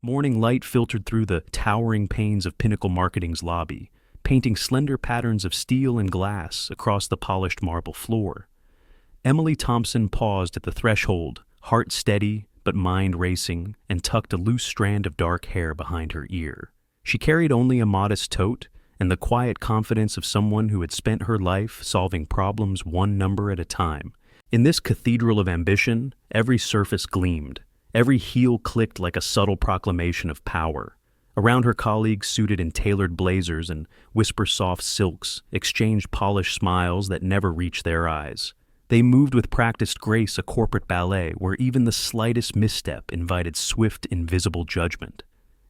Morning light filtered through the towering panes of Pinnacle Marketing's lobby, painting slender patterns of steel and glass across the polished marble floor. Emily Thompson paused at the threshold, heart steady but mind racing, and tucked a loose strand of dark hair behind her ear. She carried only a modest tote and the quiet confidence of someone who had spent her life solving problems one number at a time. In this cathedral of ambition, every surface gleamed. Every heel clicked like a subtle proclamation of power. Around her colleagues suited in tailored blazers and whisper-soft silks exchanged polished smiles that never reached their eyes. They moved with practiced grace a corporate ballet where even the slightest misstep invited swift, invisible judgment.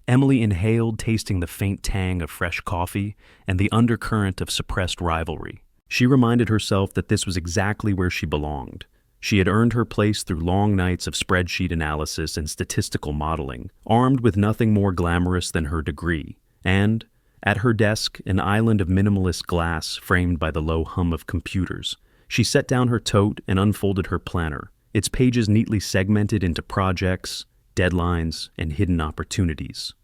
Emily inhaled, tasting the faint tang of fresh coffee and the undercurrent of suppressed rivalry. She reminded herself that this was exactly where she belonged. She had earned her place through long nights of spreadsheet analysis and statistical modeling, armed with nothing more glamorous than her degree. And, at her desk, an island of minimalist glass framed by the low hum of computers, she set down her tote and unfolded her planner, its pages neatly segmented into projects, deadlines, and hidden opportunities.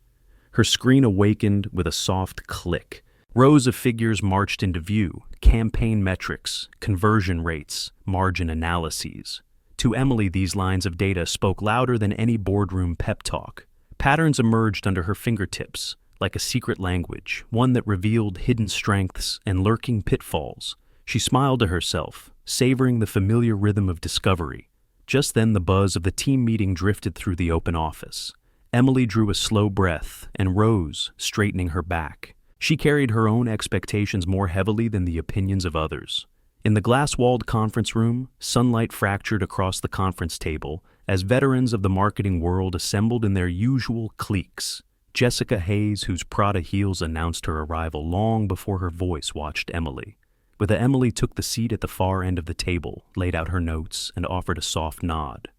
Her screen awakened with a soft click. Rows of figures marched into view, campaign metrics, conversion rates, margin analyses. To Emily, these lines of data spoke louder than any boardroom pep talk. Patterns emerged under her fingertips, like a secret language, one that revealed hidden strengths and lurking pitfalls. She smiled to herself, savoring the familiar rhythm of discovery. Just then the buzz of the team meeting drifted through the open office. Emily drew a slow breath and rose, straightening her back. She carried her own expectations more heavily than the opinions of others. In the glass-walled conference room, sunlight fractured across the conference table as veterans of the marketing world assembled in their usual cliques. Jessica Hayes, whose Prada heels announced her arrival long before her voice watched Emily. With Emily took the seat at the far end of the table, laid out her notes, and offered a soft nod.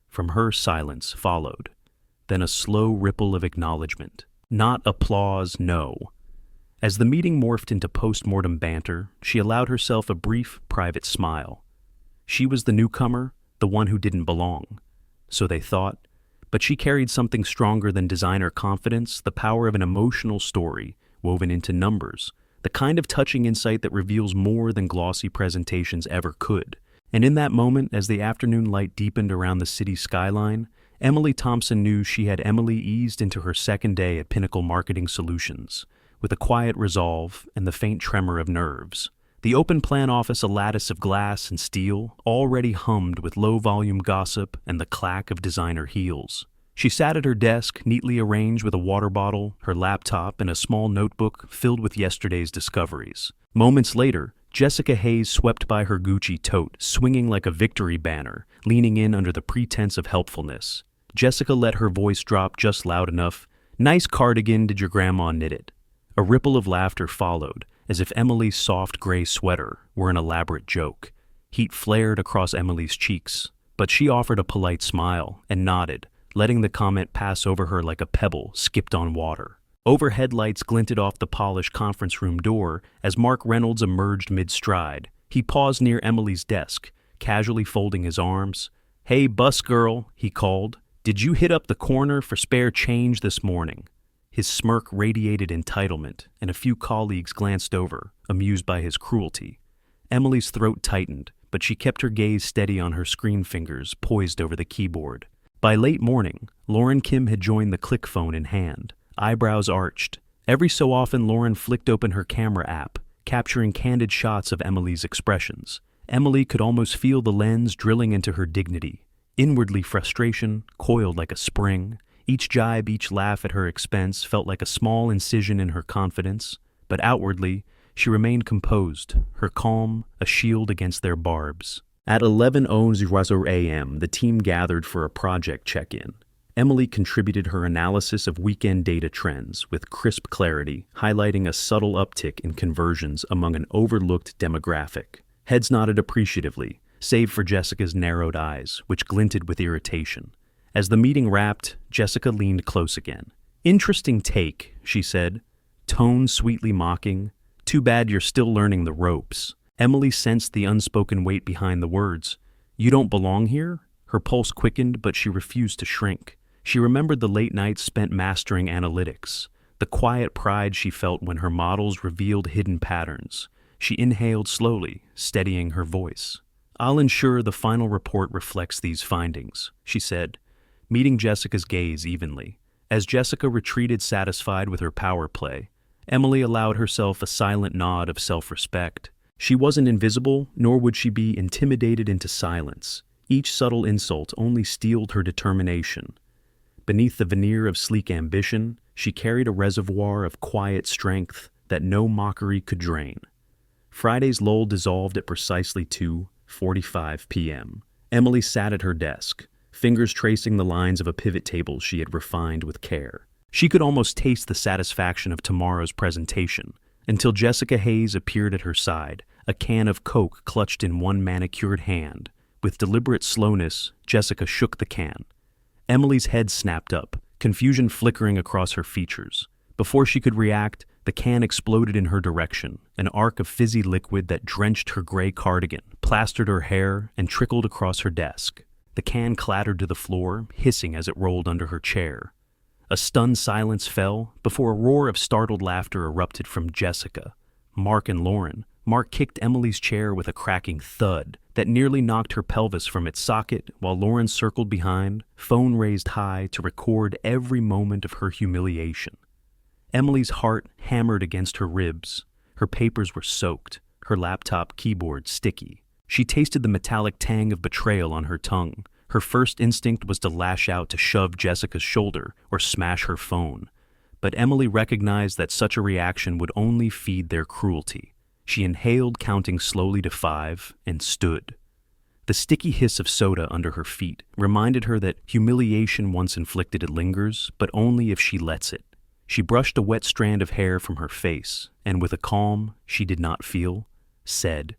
From her, silence followed. Then a slow ripple of acknowledgement. Not applause, no. As the meeting morphed into post-mortem banter, she allowed herself a brief, private smile. She was the newcomer, the one who didn't belong. So they thought, but she carried something stronger than designer confidence, the power of an emotional story woven into numbers, the kind of touching insight that reveals more than glossy presentations ever could. And in that moment, as the afternoon light deepened around the city skyline, Emily Thompson knew she had Emily eased into her second day at Pinnacle Marketing Solutions, with a quiet resolve and the faint tremor of nerves. The open plan office, a lattice of glass and steel, already hummed with low-volume gossip and the clack of designer heels. She sat at her desk, neatly arranged with a water bottle, her laptop, and a small notebook filled with yesterday's discoveries. Moments later, Jessica Hayes swept by her Gucci tote, swinging like a victory banner, leaning in under the pretense of helpfulness. Jessica let her voice drop just loud enough. "Nice cardigan, did your grandma knit it?" A ripple of laughter followed, as if Emily's soft gray sweater were an elaborate joke. Heat flared across Emily's cheeks, but she offered a polite smile and nodded, letting the comment pass over her like a pebble skipped on water. Overhead lights glinted off the polished conference room door as Mark Reynolds emerged mid-stride. He paused near Emily's desk, casually folding his arms. "Hey, bus girl," he called. "Did you hit up the corner for spare change this morning?" His smirk radiated entitlement, and a few colleagues glanced over, amused by his cruelty. Emily's throat tightened, but she kept her gaze steady on her screen fingers poised over the keyboard. By late morning, Lauren Kim had joined the click phone in hand, eyebrows arched. Every so often, Lauren flicked open her camera app, capturing candid shots of Emily's expressions. Emily could almost feel the lens drilling into her dignity. Inwardly, frustration coiled like a spring. Each jibe, each laugh at her expense felt like a small incision in her confidence, but outwardly, she remained composed, her calm a shield against their barbs. At 11:00 a.m., the team gathered for a project check-in. Emily contributed her analysis of weekend data trends with crisp clarity, highlighting a subtle uptick in conversions among an overlooked demographic. Heads nodded appreciatively, save for Jessica's narrowed eyes, which glinted with irritation. As the meeting wrapped, Jessica leaned close again. "Interesting take," she said, tone sweetly mocking. "Too bad you're still learning the ropes." Emily sensed the unspoken weight behind the words. "You don't belong here?" Her pulse quickened, but she refused to shrink. She remembered the late nights spent mastering analytics, the quiet pride she felt when her models revealed hidden patterns. She inhaled slowly, steadying her voice. "I'll ensure the final report reflects these findings," she said, meeting Jessica's gaze evenly. As Jessica retreated satisfied with her power play, Emily allowed herself a silent nod of self-respect. She wasn't invisible, nor would she be intimidated into silence. Each subtle insult only steeled her determination. Beneath the veneer of sleek ambition, she carried a reservoir of quiet strength that no mockery could drain. Friday's lull dissolved at precisely 2:45 p.m. Emily sat at her desk, fingers tracing the lines of a pivot table she had refined with care. She could almost taste the satisfaction of tomorrow's presentation, until Jessica Hayes appeared at her side, a can of Coke clutched in one manicured hand. With deliberate slowness, Jessica shook the can. Emily's head snapped up, confusion flickering across her features. Before she could react, the can exploded in her direction, an arc of fizzy liquid that drenched her gray cardigan, plastered her hair, and trickled across her desk. The can clattered to the floor, hissing as it rolled under her chair. A stunned silence fell before a roar of startled laughter erupted from Jessica, Mark, and Lauren. Mark kicked Emily's chair with a cracking thud that nearly knocked her pelvis from its socket, while Lauren circled behind, phone raised high to record every moment of her humiliation. Emily's heart hammered against her ribs. Her papers were soaked, her laptop keyboard sticky. She tasted the metallic tang of betrayal on her tongue. Her first instinct was to lash out to shove Jessica's shoulder or smash her phone. But Emily recognized that such a reaction would only feed their cruelty. She inhaled, counting slowly to 5, and stood. The sticky hiss of soda under her feet reminded her that humiliation once inflicted lingers, but only if she lets it. She brushed a wet strand of hair from her face, and with a calm she did not feel, said,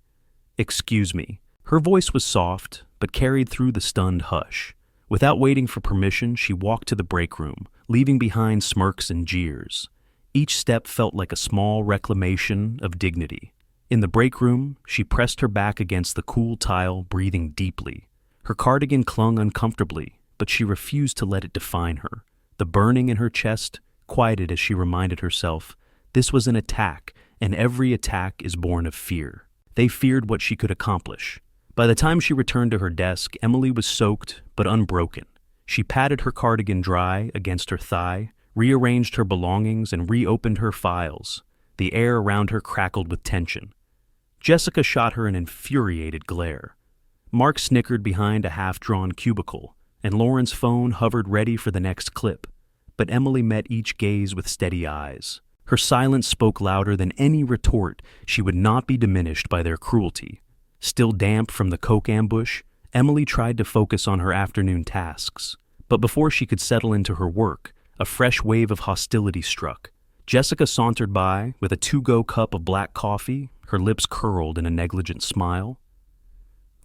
"Excuse me." Her voice was soft, but carried through the stunned hush. Without waiting for permission, she walked to the break room, leaving behind smirks and jeers. Each step felt like a small reclamation of dignity. In the break room, she pressed her back against the cool tile, breathing deeply. Her cardigan clung uncomfortably, but she refused to let it define her. The burning in her chest quieted as she reminded herself, this was an attack, and every attack is born of fear. They feared what she could accomplish. By the time she returned to her desk, Emily was soaked but unbroken. She patted her cardigan dry against her thigh, rearranged her belongings, and reopened her files. The air around her crackled with tension. Jessica shot her an infuriated glare. Mark snickered behind a half-drawn cubicle, and Lauren's phone hovered ready for the next clip. But Emily met each gaze with steady eyes. Her silence spoke louder than any retort. She would not be diminished by their cruelty. Still damp from the Coke ambush, Emily tried to focus on her afternoon tasks. But before she could settle into her work, a fresh wave of hostility struck. Jessica sauntered by with a to-go cup of black coffee, her lips curled in a negligent smile.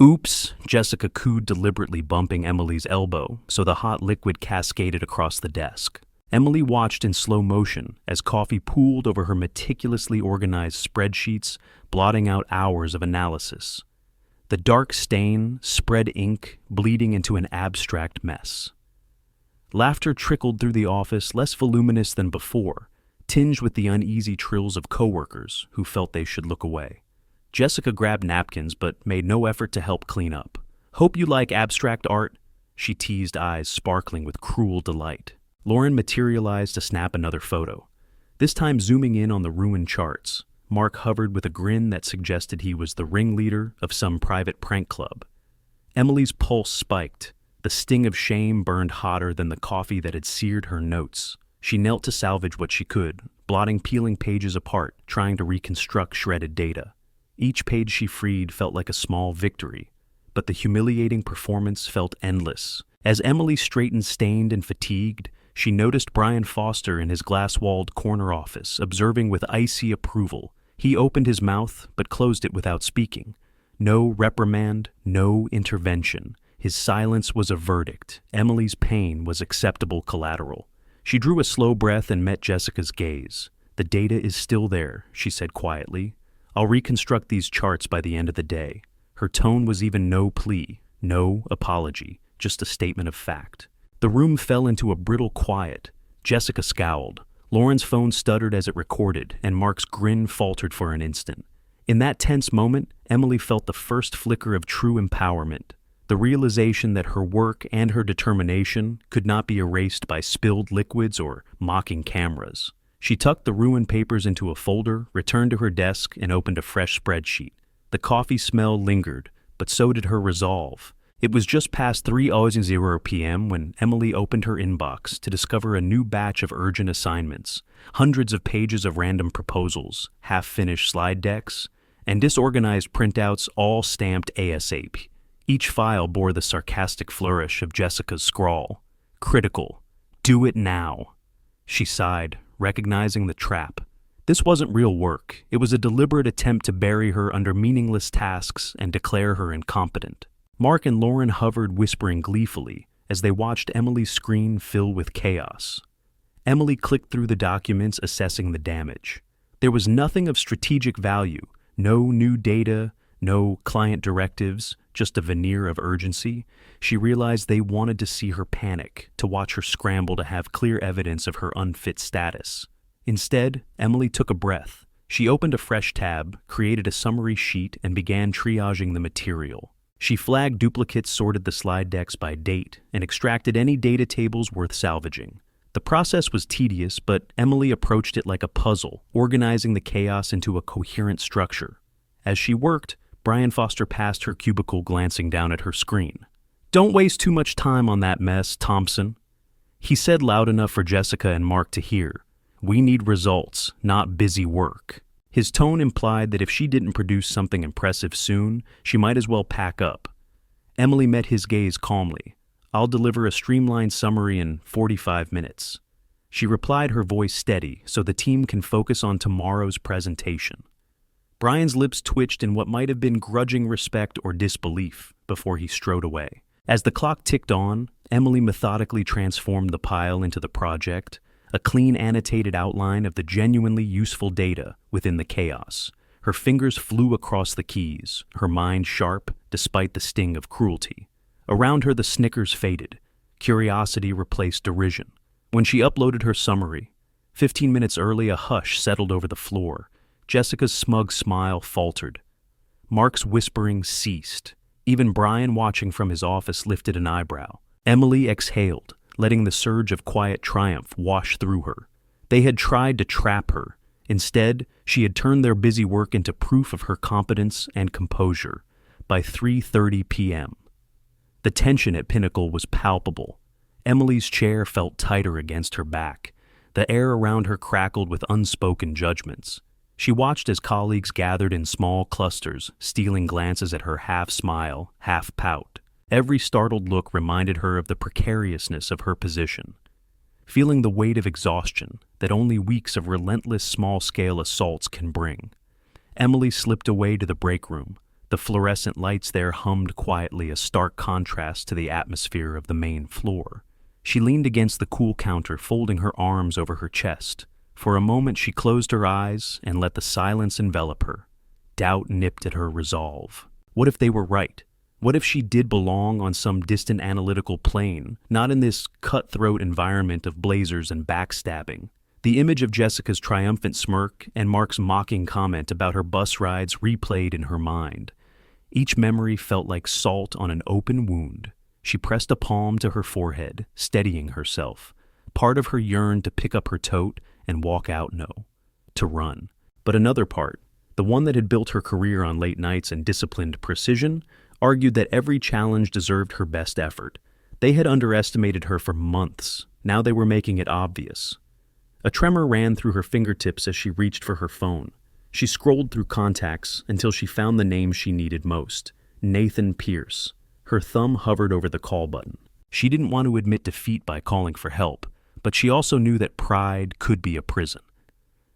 "Oops," Jessica cooed, deliberately bumping Emily's elbow so the hot liquid cascaded across the desk. Emily watched in slow motion as coffee pooled over her meticulously organized spreadsheets, blotting out hours of analysis. The dark stain spread ink, bleeding into an abstract mess. Laughter trickled through the office, less voluminous than before, tinged with the uneasy trills of coworkers who felt they should look away. Jessica grabbed napkins but made no effort to help clean up. "Hope you like abstract art," she teased, eyes sparkling with cruel delight. Lauren materialized to snap another photo, this time zooming in on the ruined charts. Mark hovered with a grin that suggested he was the ringleader of some private prank club. Emily's pulse spiked. The sting of shame burned hotter than the coffee that had seared her notes. She knelt to salvage what she could, blotting peeling pages apart, trying to reconstruct shredded data. Each page she freed felt like a small victory, but the humiliating performance felt endless. As Emily straightened, stained and fatigued, she noticed Brian Foster in his glass-walled corner office, observing with icy approval. He opened his mouth, but closed it without speaking. No reprimand, no intervention. His silence was a verdict. Emily's pain was acceptable collateral. She drew a slow breath and met Jessica's gaze. "The data is still there," she said quietly. "I'll reconstruct these charts by the end of the day." Her tone was even no plea, no apology, just a statement of fact. The room fell into a brittle quiet. Jessica scowled. Lauren's phone stuttered as it recorded, and Mark's grin faltered for an instant. In that tense moment, Emily felt the first flicker of true empowerment, the realization that her work and her determination could not be erased by spilled liquids or mocking cameras. She tucked the ruined papers into a folder, returned to her desk, and opened a fresh spreadsheet. The coffee smell lingered, but so did her resolve. It was just past 3:00 p.m. when Emily opened her inbox to discover a new batch of urgent assignments, hundreds of pages of random proposals, half-finished slide decks, and disorganized printouts all stamped ASAP. Each file bore the sarcastic flourish of Jessica's scrawl. Critical. Do it now. She sighed, recognizing the trap. This wasn't real work. It was a deliberate attempt to bury her under meaningless tasks and declare her incompetent. Mark and Lauren hovered, whispering gleefully, as they watched Emily's screen fill with chaos. Emily clicked through the documents, assessing the damage. There was nothing of strategic value, no new data, no client directives, just a veneer of urgency. She realized they wanted to see her panic, to watch her scramble to have clear evidence of her unfit status. Instead, Emily took a breath. She opened a fresh tab, created a summary sheet, and began triaging the material. She flagged duplicates, sorted the slide decks by date, and extracted any data tables worth salvaging. The process was tedious, but Emily approached it like a puzzle, organizing the chaos into a coherent structure. As she worked, Brian Foster passed her cubicle, glancing down at her screen. "Don't waste too much time on that mess, Thompson," he said loud enough for Jessica and Mark to hear. "We need results, not busy work." His tone implied that if she didn't produce something impressive soon, she might as well pack up. Emily met his gaze calmly. "I'll deliver a streamlined summary in 45 minutes. She replied, her voice steady, so the team can focus on tomorrow's presentation. Brian's lips twitched in what might have been grudging respect or disbelief before he strode away. As the clock ticked on, Emily methodically transformed the pile into the project, a clean annotated outline of the genuinely useful data within the chaos. Her fingers flew across the keys, her mind sharp despite the sting of cruelty. Around her the snickers faded. Curiosity replaced derision. When she uploaded her summary, 15 minutes early, a hush settled over the floor. Jessica's smug smile faltered. Mark's whispering ceased. Even Brian, watching from his office, lifted an eyebrow. Emily exhaled, letting the surge of quiet triumph wash through her. They had tried to trap her. Instead, she had turned their busy work into proof of her competence and composure. By 3:30 p.m., the tension at Pinnacle was palpable. Emily's chair felt tighter against her back. The air around her crackled with unspoken judgments. She watched as colleagues gathered in small clusters, stealing glances at her half-smile, half-pout. Every startled look reminded her of the precariousness of her position. Feeling the weight of exhaustion that only weeks of relentless small-scale assaults can bring, Emily slipped away to the break room. The fluorescent lights there hummed quietly, a stark contrast to the atmosphere of the main floor. She leaned against the cool counter, folding her arms over her chest. For a moment she closed her eyes and let the silence envelop her. Doubt nipped at her resolve. What if they were right? What if she did belong on some distant analytical plane, not in this cutthroat environment of blazers and backstabbing? The image of Jessica's triumphant smirk and Mark's mocking comment about her bus rides replayed in her mind. Each memory felt like salt on an open wound. She pressed a palm to her forehead, steadying herself. Part of her yearned to pick up her tote and walk out, to run. But another part, the one that had built her career on late nights and disciplined precision, argued that every challenge deserved her best effort. They had underestimated her for months. Now they were making it obvious. A tremor ran through her fingertips as she reached for her phone. She scrolled through contacts until she found the name she needed most, Nathan Pierce. Her thumb hovered over the call button. She didn't want to admit defeat by calling for help, but she also knew that pride could be a prison.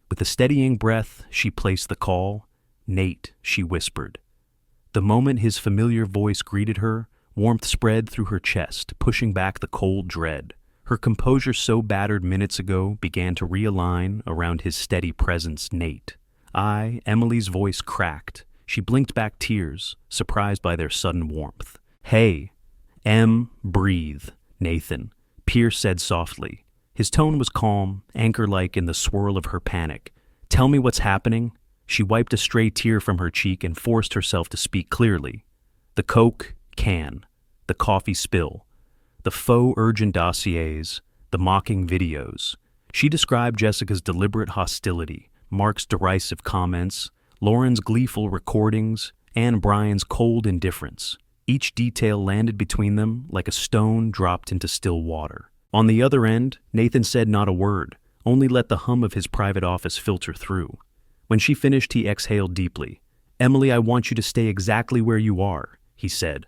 With a steadying breath, she placed the call. "Nate," she whispered. The moment his familiar voice greeted her, warmth spread through her chest, pushing back the cold dread. Her composure, so battered minutes ago, began to realign around his steady presence. "Nate." Emily's voice cracked. She blinked back tears, surprised by their sudden warmth. "Hey." Breathe. "Nathan. Pierce said softly. His tone was calm, anchor-like in the swirl of her panic. "Tell me what's happening." She wiped a stray tear from her cheek and forced herself to speak clearly. The Coke can, the coffee spill, the faux urgent dossiers, the mocking videos. She described Jessica's deliberate hostility, Mark's derisive comments, Lauren's gleeful recordings, and Brian's cold indifference. Each detail landed between them like a stone dropped into still water. On the other end, Nathan said not a word, only let the hum of his private office filter through. When she finished, he exhaled deeply. "Emily, I want you to stay exactly where you are," he said.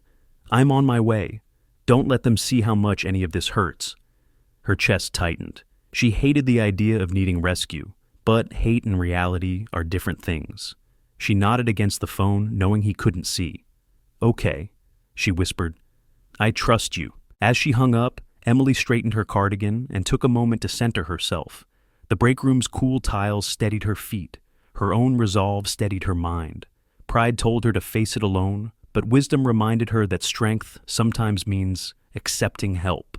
"I'm on my way. Don't let them see how much any of this hurts." Her chest tightened. She hated the idea of needing rescue, but hate and reality are different things. She nodded against the phone, knowing he couldn't see. "Okay," she whispered. "I trust you." As she hung up, Emily straightened her cardigan and took a moment to center herself. The break room's cool tiles steadied her feet. Her own resolve steadied her mind. Pride told her to face it alone, but wisdom reminded her that strength sometimes means accepting help.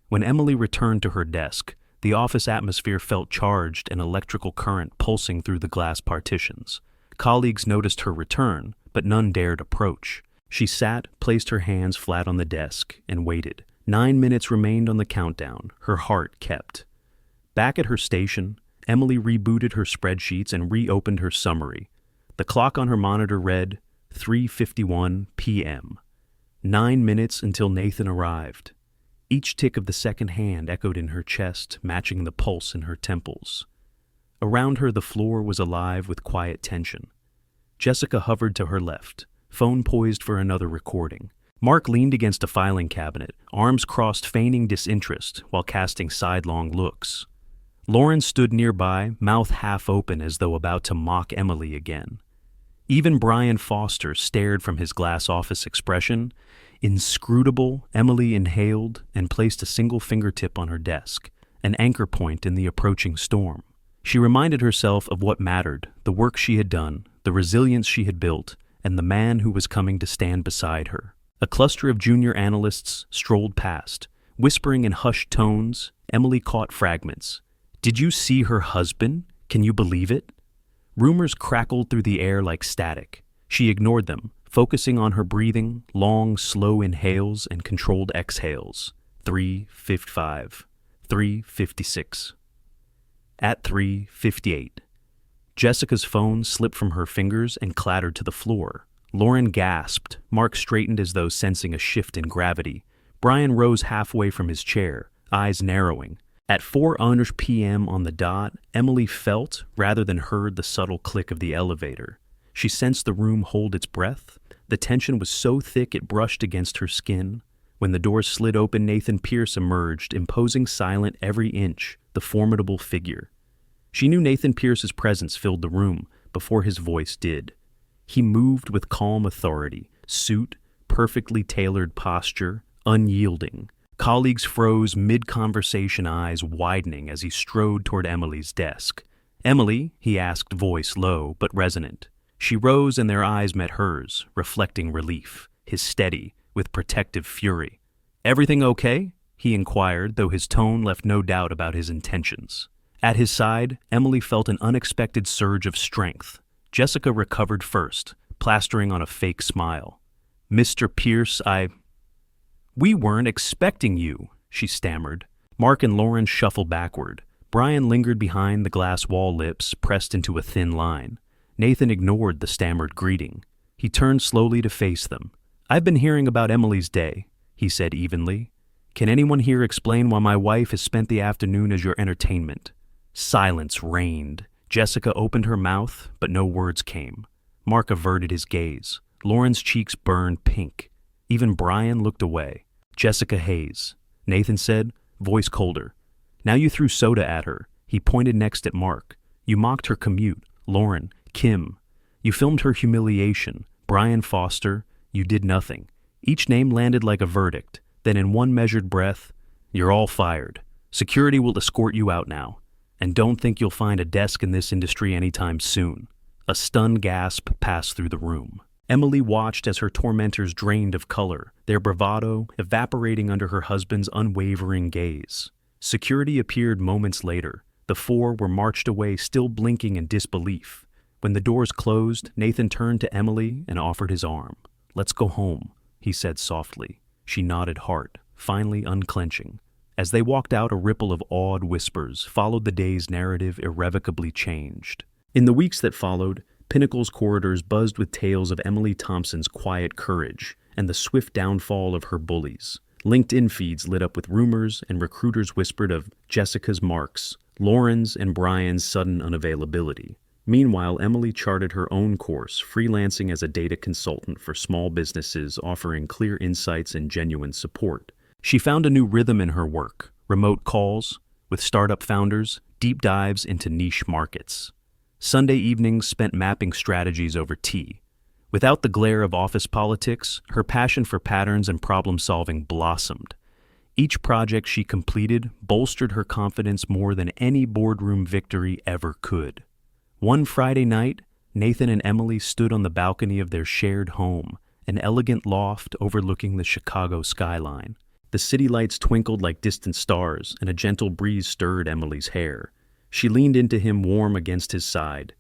When Emily returned to her desk, the office atmosphere felt charged, an electrical current pulsing through the glass partitions. Colleagues noticed her return, but none dared approach. She sat, placed her hands flat on the desk, and waited. 9 minutes remained on the countdown, her heart kept. Back at her station, Emily rebooted her spreadsheets and reopened her summary. The clock on her monitor read 3:51 p.m. 9 minutes until Nathan arrived. Each tick of the second hand echoed in her chest, matching the pulse in her temples. Around her, the floor was alive with quiet tension. Jessica hovered to her left, phone poised for another recording. Mark leaned against a filing cabinet, arms crossed, feigning disinterest while casting sidelong looks. Lauren stood nearby, mouth half open as though about to mock Emily again. Even Brian Foster stared from his glass office expression. Inscrutable, Emily inhaled and placed a single fingertip on her desk, an anchor point in the approaching storm. She reminded herself of what mattered, the work she had done, the resilience she had built, and the man who was coming to stand beside her. A cluster of junior analysts strolled past. Whispering in hushed tones, Emily caught fragments. "Did you see her husband? Can you believe it?" Rumors crackled through the air like static. She ignored them, focusing on her breathing, long, slow inhales and controlled exhales. 3:55, 3:56. At 3:58, Jessica's phone slipped from her fingers and clattered to the floor. Lauren gasped. Mark straightened as though sensing a shift in gravity. Brian rose halfway from his chair, eyes narrowing. At 4 p.m. on the dot, Emily felt, rather than heard, the subtle click of the elevator. She sensed the room hold its breath. The tension was so thick it brushed against her skin. When the doors slid open, Nathan Pierce emerged, imposing silent every inch, the formidable figure. She knew Nathan Pierce's presence filled the room before his voice did. He moved with calm authority, suit, perfectly tailored posture, unyielding. Colleagues froze mid-conversation, eyes widening as he strode toward Emily's desk. "Emily?" he asked, voice low but resonant. She rose and their eyes met hers, reflecting relief, his steady, with protective fury. "Everything okay?" he inquired, though his tone left no doubt about his intentions. At his side, Emily felt an unexpected surge of strength. Jessica recovered first, plastering on a fake smile. "Mr. Pierce, We weren't expecting you," she stammered. Mark and Lauren shuffled backward. Brian lingered behind the glass wall, lips pressed into a thin line. Nathan ignored the stammered greeting. He turned slowly to face them. "I've been hearing about Emily's day," he said evenly. "Can anyone here explain why my wife has spent the afternoon as your entertainment?" Silence reigned. Jessica opened her mouth, but no words came. Mark averted his gaze. Lauren's cheeks burned pink. Even Brian looked away. "Jessica Hayes," Nathan said, voice colder. "Now you threw soda at her." He pointed next at Mark. "You mocked her commute. Lauren, Kim. You filmed her humiliation. Brian Foster, you did nothing." Each name landed like a verdict. Then in one measured breath, "You're all fired. Security will escort you out now. And don't think you'll find a desk in this industry anytime soon." A stunned gasp passed through the room. Emily watched as her tormentors drained of color, their bravado evaporating under her husband's unwavering gaze. Security appeared moments later. The four were marched away, still blinking in disbelief. When the doors closed, Nathan turned to Emily and offered his arm. "Let's go home," he said softly. She nodded hard, finally unclenching. As they walked out, a ripple of awed whispers followed the day's narrative irrevocably changed. In the weeks that followed, Pinnacle's corridors buzzed with tales of Emily Thompson's quiet courage and the swift downfall of her bullies. LinkedIn feeds lit up with rumors, and recruiters whispered of Jessica's marks, Lauren's and Brian's sudden unavailability. Meanwhile, Emily charted her own course, freelancing as a data consultant for small businesses, offering clear insights and genuine support. She found a new rhythm in her work: remote calls with startup founders, deep dives into niche markets. Sunday evenings spent mapping strategies over tea. Without the glare of office politics, her passion for patterns and problem-solving blossomed. Each project she completed bolstered her confidence more than any boardroom victory ever could. One Friday night, Nathan and Emily stood on the balcony of their shared home, an elegant loft overlooking the Chicago skyline. The city lights twinkled like distant stars, and a gentle breeze stirred Emily's hair. She leaned into him, warm against his side.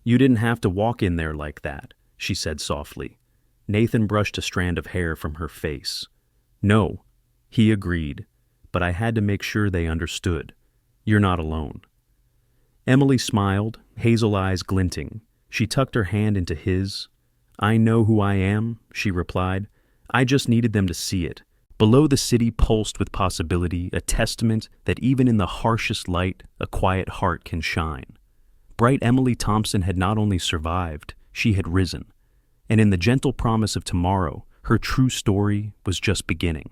"You didn't have to walk in there like that," she said softly. Nathan brushed a strand of hair from her face. "No," he agreed, "but I had to make sure they understood. You're not alone." Emily smiled, hazel eyes glinting. She tucked her hand into his. "I know who I am," she replied. "I just needed them to see it." Below, the city pulsed with possibility, a testament that even in the harshest light, a quiet heart can shine. Bright Emily Thompson had not only survived, she had risen. And in the gentle promise of tomorrow, her true story was just beginning.